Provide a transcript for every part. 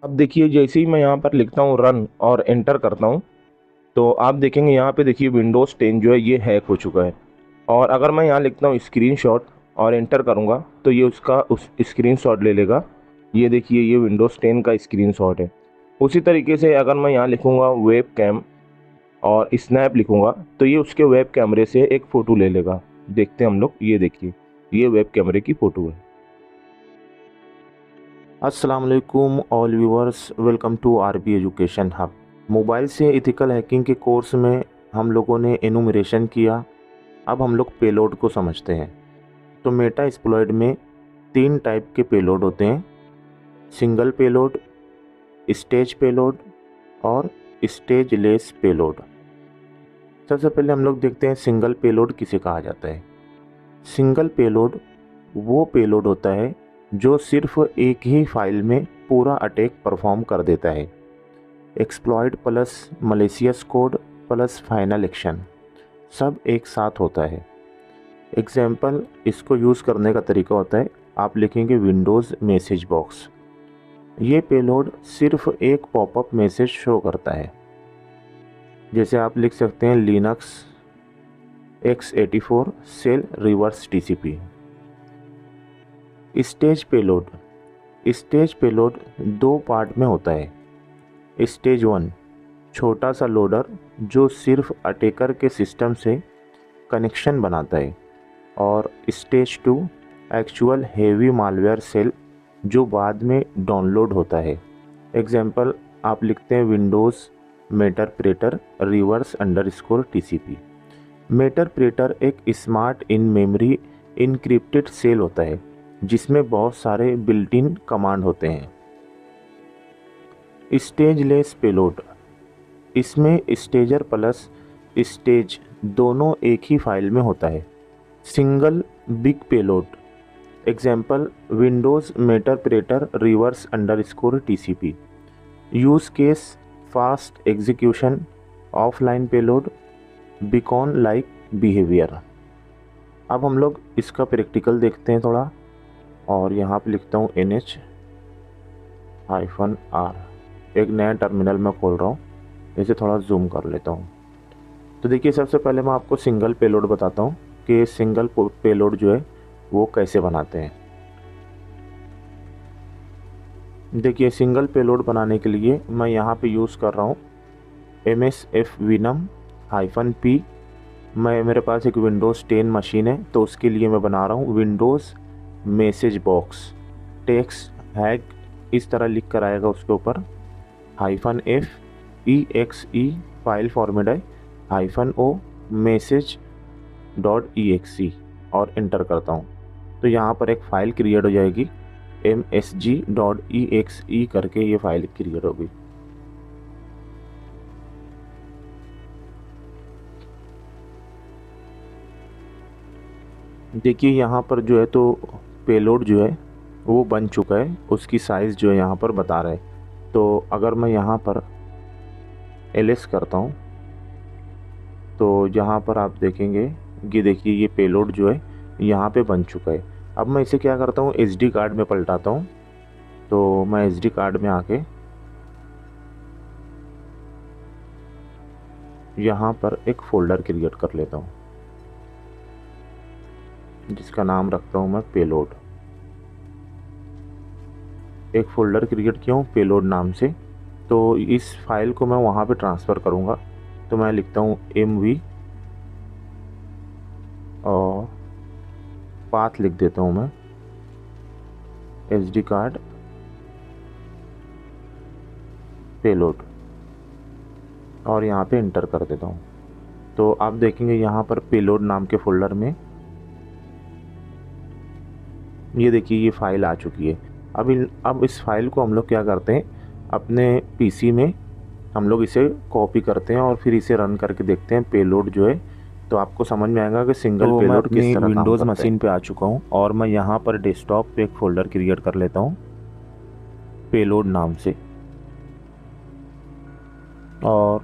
अब देखिए जैसे ही मैं यहाँ पर लिखता हूँ रन और एंटर करता हूँ तो आप देखेंगे यहाँ पे देखिए विंडोज़ 10 जो है ये हैक हो चुका है। और अगर मैं यहाँ लिखता हूँ स्क्रीनशॉट और एंटर करूँगा तो ये उसका उस स्क्रीनशॉट ले लेगा। ये देखिए ये विंडोज़ 10 का स्क्रीनशॉट है। उसी तरीके से अगर मैं यहाँ लिखूँगा वेब कैम और स्नैप लिखूँगा तो ये उसके वेब कैमरे से एक फ़ोटो ले लेगा। देखते हैं हम लोग, ये देखिए ये वेब कैमरे की फ़ोटो है। अस्सलाम वालेकुम all viewers, welcome to RB education hub. Mobile से एथिकल हैकिंग के कोर्स में हम लोगों ने एनुमरेशन किया। अब हम लोग पेलोड को समझते हैं। तो मेटा एक्सप्लॉइट में 3 टाइप के पेलोड होते हैं: सिंगल पेलोड, स्टेज पेलोड और स्टेज लेस पेलोड। सबसे पहले हम लोग देखते हैं सिंगल पेलोड किसे कहा जाता है। सिंगल पेलोड वो पेलोड होता है जो सिर्फ एक ही फाइल में पूरा अटैक परफॉर्म कर देता है। Exploit plus malicious code plus final action सब एक साथ होता है। एग्जाम्पल, इसको यूज़ करने का तरीका होता है, आप लिखेंगे विंडोज़ मैसेज बॉक्स। ये पेलोड सिर्फ एक पॉपअप मैसेज शो करता है। जैसे आप लिख सकते हैं Linux x84 shell reverse TCP. Stage payload 2 part में होता है। स्टेज 1 छोटा सा लोडर जो सिर्फ अटैकर के सिस्टम से कनेक्शन बनाता है, और stage 2 actual heavy malware shell जो बाद में डाउनलोड होता है। एग्जाम्पल, आप लिखते हैं Windows meterpreter reverse underscore TCP. Meterpreter एक smart in memory encrypted shell होता है जिसमें बहुत सारे बिल्ट इन कमांड होते हैं। स्टेजलेस पेलोड, इसमें स्टेजर प्लस स्टेज दोनों एक ही फाइल में होता है। Single big payload, example windows meterpreter reverse underscore TCP. Use case fast execution, offline payload, beacon like behaviour. अब हम लोग इसका प्रैक्टिकल देखते हैं थोड़ा, और यहाँ पे लिखता हूँ NH-R। एक नया टर्मिनल में खोल रहा हूँ, इसे थोड़ा जूम कर लेता हूँ। तो देखिए सबसे पहले मैं आपको सिंगल पेलोड बताता हूँ कि सिंगल पेलोड जो है वो कैसे बनाते हैं। देखिए सिंगल पेलोड बनाने के लिए मैं यहाँ पे यूज़ कर रहा हूँ MSF-P। मेरे पास एक विंडोज़ 10 मशीन है तो उसके लिए मैं बना रहा हूँ विंडोज़ मैसेज बॉक्स। टेक्स्ट हैग इस तरह लिख कर आएगा उसके ऊपर -FEXE फाइल फॉर्मेट है -O message.exe और इंटर करता हूँ तो यहाँ पर एक फ़ाइल क्रिएट हो जाएगी msg.exe करके ये फाइल क्रिएट होगी। देखिए यहाँ पर जो है तो पेलोड जो है वो बन चुका है, उसकी साइज़ जो है यहाँ पर बता रहा है। तो अगर मैं यहाँ पर ls करता हूँ तो यहाँ पर आप देखेंगे कि देखिए ये पेलोड जो है यहाँ पे बन चुका है। अब मैं इसे क्या करता हूँ, SD कार्ड में पलटाता हूँ। तो मैं SD कार्ड में आके यहाँ पर एक फ़ोल्डर क्रिएट कर लेता हूँ जिसका नाम रखता हूँ मैं पेलोड। एक फ़ोल्डर क्रिएट किया हूँ पेलोड नाम से, तो इस फाइल को मैं वहाँ पे ट्रांसफ़र करूँगा। तो मैं लिखता हूँ MV और पाथ लिख देता हूँ मैं SD कार्ड पेलोड और यहाँ पे इंटर कर देता हूँ। तो आप देखेंगे यहाँ पर पेलोड नाम के फ़ोल्डर में ये देखिए ये फ़ाइल आ चुकी है। अब इस फाइल को हम लोग क्या करते हैं, अपने PC में हम लोग इसे कॉपी करते हैं और फिर इसे रन करके देखते हैं पेलोड जो है, तो आपको समझ में आएगा कि सिंगल पेलोड किस तरह काम करता है। विंडोज़ मशीन पे आ चुका हूँ और मैं यहाँ पर डेस्कटॉप पे एक फ़ोल्डर क्रिएट कर लेता हूँ पेलोड नाम से, और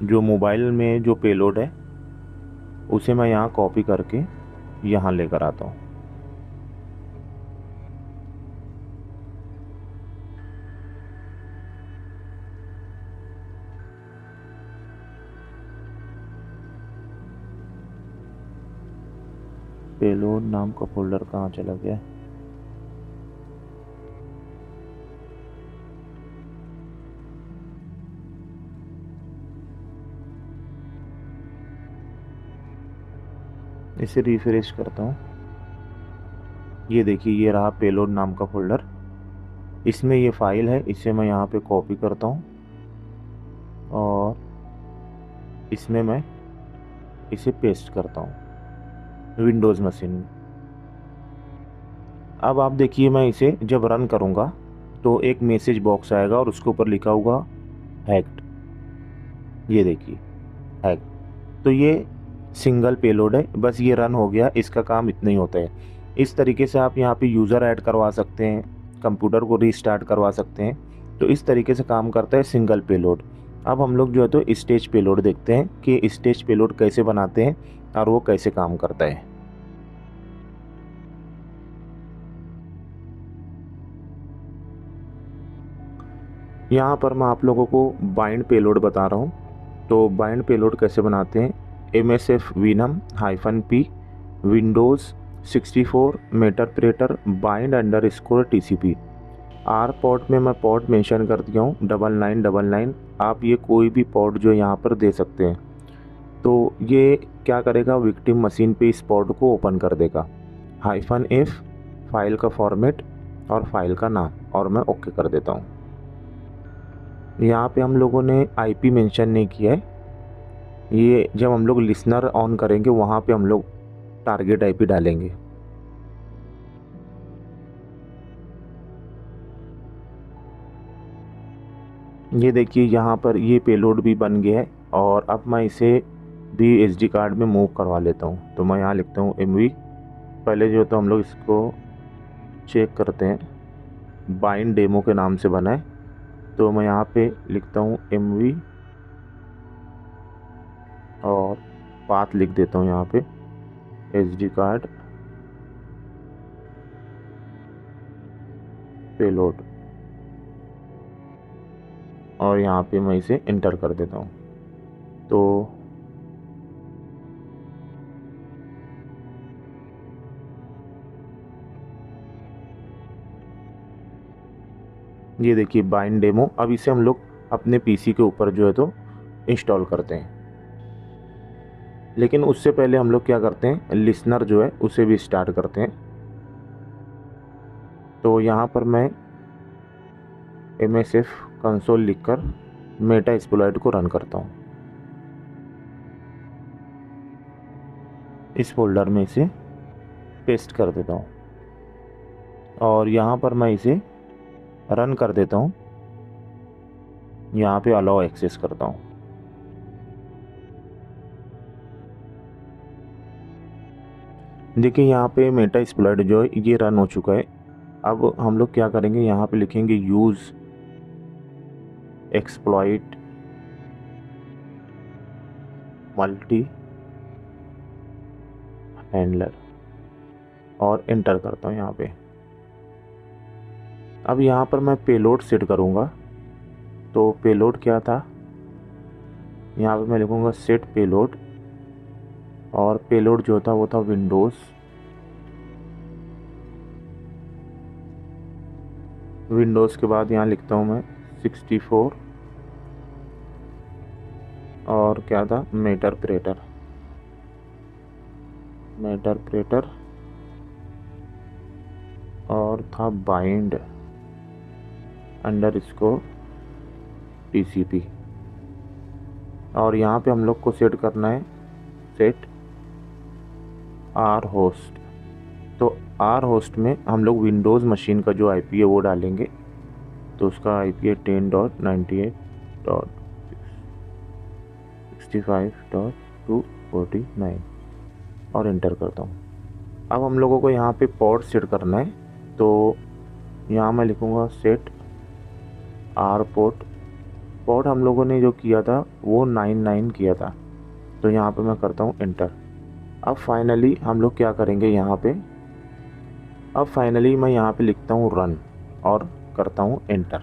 जो मोबाइल में जो पेलोड है उसे मैं यहाँ कॉपी करके यहाँ लेकर आता हूँ। पेलोड नाम का फोल्डर कहाँ चला गया? इसे रिफ्रेश करता हूँ। ये देखिए, ये रहा पेलोड नाम का फोल्डर। इसमें ये फाइल है, इसे मैं यहाँ पे कॉपी करता हूँ और इसमें मैं इसे पेस्ट करता हूँ विंडोज़ मशीन में। अब आप देखिए, मैं इसे जब रन करूँगा तो एक मैसेज बॉक्स आएगा और उसके ऊपर लिखा होगा हैक्ड। ये देखिए, हैक। तो ये सिंगल पेलोड है, बस ये रन हो गया, इसका काम इतना ही होता है। इस तरीके से आप यहाँ पे यूज़र ऐड करवा सकते हैं, कंप्यूटर को रीस्टार्ट करवा सकते हैं। तो इस तरीके से काम करता है सिंगल पेलोड। अब हम लोग जो है तो स्टेज पेलोड देखते हैं कि स्टेज पेलोड कैसे बनाते हैं और वो कैसे काम करता है। यहाँ पर मैं आप लोगों को बाइंड पेलोड बता रहा हूँ। तो बाइंड पेलोड कैसे बनाते हैं? MSF venom -P windows 64 meterpreter bind underscore TCP। R port में मैं पोर्ट मेंशन कर दिया हूँ 9999। आप ये कोई भी पोर्ट जो यहाँ पर दे सकते हैं। तो ये क्या करेगा, विक्टिम मशीन पे इस पोर्ट को ओपन कर देगा। -F फाइल का फॉर्मेट और फाइल का नाम, और मैं ओके कर देता हूँ। यहाँ पे हम लोगों ने IP मेंशन नहीं किया है। ये जब हम लोग लिसनर ऑन करेंगे वहाँ पे हम लोग टारगेट IP डालेंगे। ये देखिए, यहाँ पर ये पेलोड भी बन गया है और अब मैं इसे भी SD कार्ड में मूव करवा लेता हूँ। तो मैं यहाँ लिखता हूँ MV। पहले जो तो हम लोग इसको चेक करते हैं, बाइंड डेमो के नाम से बना है। तो मैं यहाँ पे लिखता हूँ MV और पाथ लिख देता हूँ यहाँ पे SD कार्ड पेलोड, और यहाँ पे मैं इसे इंटर कर देता हूँ। तो ये देखिए बाइंड डेमो। अब इसे हम लोग अपने PC के ऊपर जो है तो इंस्टॉल करते हैं। लेकिन उससे पहले हम लोग क्या करते हैं, लिसनर जो है उसे भी स्टार्ट करते हैं। तो यहाँ पर मैं MSF कंसोल लिखकर मेटा एक्सप्लॉइट को रन करता हूँ। इस फोल्डर में इसे पेस्ट कर देता हूँ और यहाँ पर मैं इसे रन कर देता हूँ। यहाँ पे अलाउ एक्सेस करता हूँ। देखिए, यहाँ पे मेटा एक्सप्लॉइट जो है ये रन हो चुका है। अब हम लोग क्या करेंगे, यहाँ पे लिखेंगे यूज़ एक्सप्लॉइट मल्टी हैंडलर और एंटर करता हूँ यहाँ पे। अब यहाँ पर मैं पेलोड सेट करूँगा। तो पेलोड क्या था, यहाँ पे मैं लिखूँगा सेट पेलोड, और पेलोड जो था वो था विंडोज़ के बाद यहाँ लिखता हूँ मैं 64 और क्या था, मेटाप्रेटर और था बाइंड अंडरस्कोर TCP। और यहाँ पे हम लोग को सेट करना है सेट आर होस्ट। तो आर होस्ट में हम लोग विंडोज़ मशीन का जो IP है वो डालेंगे। तो उसका IP है 10.98.65.249 और एंटर करता हूँ। अब हम लोगों को यहाँ पे पोर्ट सेट करना है। तो यहाँ मैं लिखूँगा सेट आर पोर्ट हम लोगों ने जो किया था वो 99 किया था। तो यहाँ पे मैं करता हूँ एंटर। अब फाइनली हम लोग क्या करेंगे यहाँ पे, अब फाइनली मैं यहाँ पे लिखता हूँ रन और करता हूँ एंटर।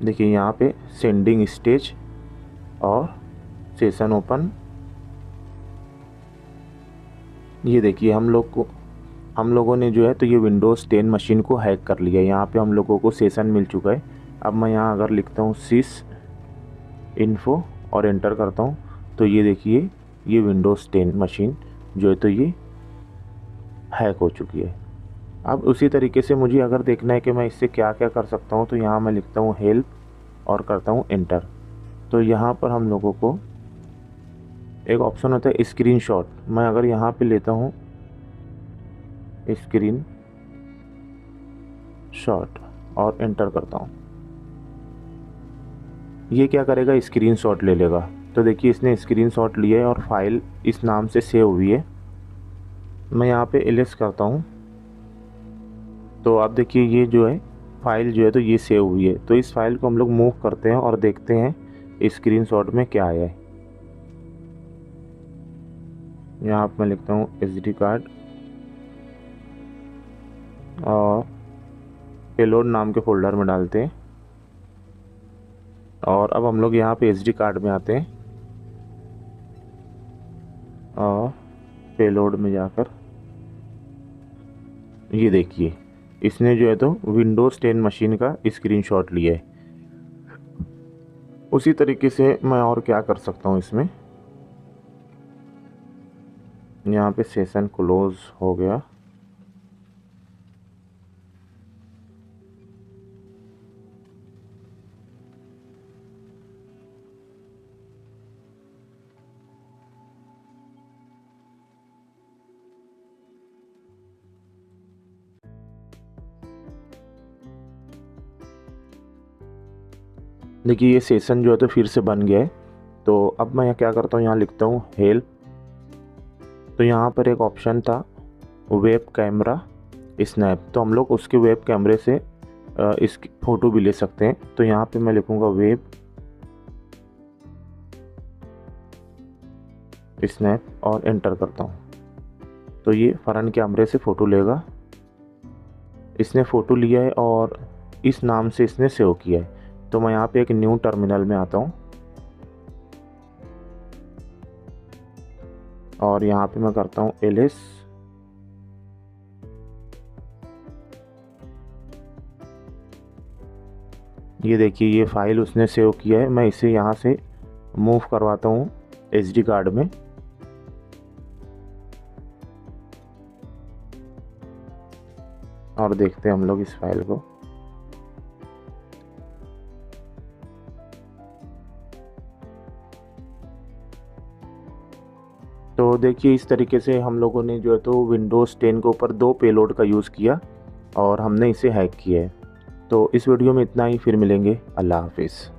देखिए यहाँ पे सेंडिंग स्टेज और सेशन ओपन। ये देखिए हम लोगों ने जो है तो ये विंडोज़ 10 मशीन को हैक कर लिया। यहाँ पे हम लोगों को सेशन मिल चुका है। अब मैं यहाँ अगर लिखता हूँ सिस इन्फो और एंटर करता हूँ तो ये देखिए ये विंडोज़ 10 मशीन जो है तो ये हैक हो चुकी है। अब उसी तरीके से मुझे अगर देखना है कि मैं इससे क्या क्या कर सकता हूँ तो यहाँ मैं लिखता हूँ हेल्प और करता हूँ एंटर। तो यहाँ पर हम लोगों को एक ऑप्शन होता है स्क्रीनशॉट। मैं अगर यहाँ पे लेता हूँ स्क्रीन शॉट और एंटर करता हूँ, ये क्या करेगा, स्क्रीनशॉट ले लेगा। तो देखिए इसने स्क्रीनशॉट लिया है और फाइल इस नाम से सेव हुई है। मैं यहाँ पे एलएस करता हूँ तो आप देखिए ये जो है फाइल जो है तो ये सेव हुई है। तो इस फाइल को हम लोग मूव करते हैं और देखते हैं स्क्रीनशॉट में क्या आया है। यहाँ पर मैं लिखता हूँ SD कार्ड और पेलोड नाम के फोल्डर में डालते हैं। और अब हम लोग यहाँ पे SD कार्ड में आते हैं और पेलोड में जाकर ये देखिए इसने जो है तो विंडोज़ 10 मशीन का स्क्रीनशॉट लिया है। उसी तरीके से मैं और क्या कर सकता हूँ इसमें, यहाँ पे सेशन क्लोज हो गया। देखिए ये सेशन जो है तो फिर से बन गया है। तो अब मैं क्या करता हूँ, यहाँ लिखता हूँ हेल्प। तो यहाँ पर एक ऑप्शन था वेब कैमरा स्नैप, तो हम लोग उसके वेब कैमरे से इसकी फ़ोटो भी ले सकते हैं। तो यहाँ पे मैं लिखूँगा वेब स्नैप और एंटर करता हूँ तो ये फ्रंट कैमरे से फ़ोटो लेगा। इसने फ़ोटो लिया है और इस नाम से इसने सेव किया है। तो मैं यहाँ पे एक न्यू टर्मिनल में आता हूँ और यहाँ पे मैं करता हूँ एलएस। ये देखिए ये फाइल उसने सेव किया है। मैं इसे यहाँ से मूव करवाता हूँ SD कार्ड में और देखते हैं हम लोग इस फाइल को। तो देखिए इस तरीके से हम लोगों ने जो है तो विंडोज़ 10 के ऊपर 2 पेलोड का यूज़ किया और हमने इसे हैक किया है। तो इस वीडियो में इतना ही, फिर मिलेंगे। अल्लाह हाफिज़।